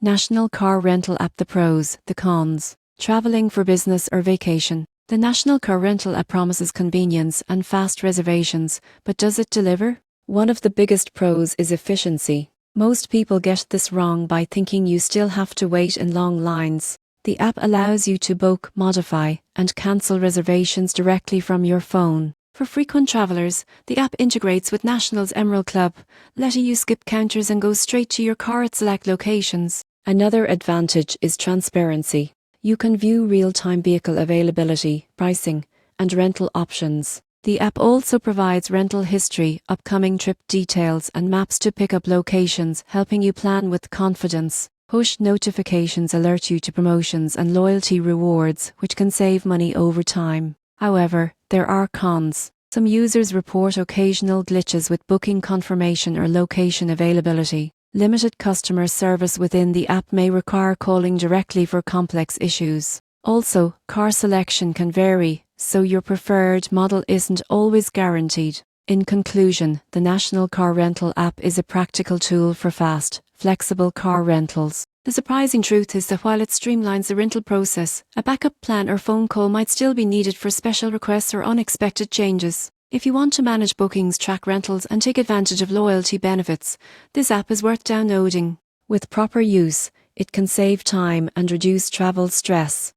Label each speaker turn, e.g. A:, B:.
A: National Car Rental App. The pros, the cons. Traveling for business or vacation. The National Car Rental App promises convenience and fast reservations, but does it deliver? One of the biggest pros is efficiency. Most people get this wrong by thinking you still have to wait in long lines. The app allows you to book, modify, and cancel reservations directly from your phone. For frequent travellers, the app integrates with National's Emerald Club, letting you skip counters and go straight to your car at select locations. Another advantage is transparency. You can view real-time vehicle availability, pricing, and rental options. The app also provides rental history, upcoming trip details, and maps to pick-up locations, helping you plan with confidence. Push notifications alert you to promotions and loyalty rewards, which can save money over time. However, there are cons. Some users report occasional glitches with booking confirmation or location availability. Limited customer service within the app may require calling directly for complex issues. Also, car selection can vary, so your preferred model isn't always guaranteed. In conclusion, the National Car Rental App is a practical tool for fast, flexible car rentals. The surprising truth is that while it streamlines the rental process, a backup plan or phone call might still be needed for special requests or unexpected changes. If you want to manage bookings, track rentals, and take advantage of loyalty benefits, this app is worth downloading. With proper use, it can save time and reduce travel stress.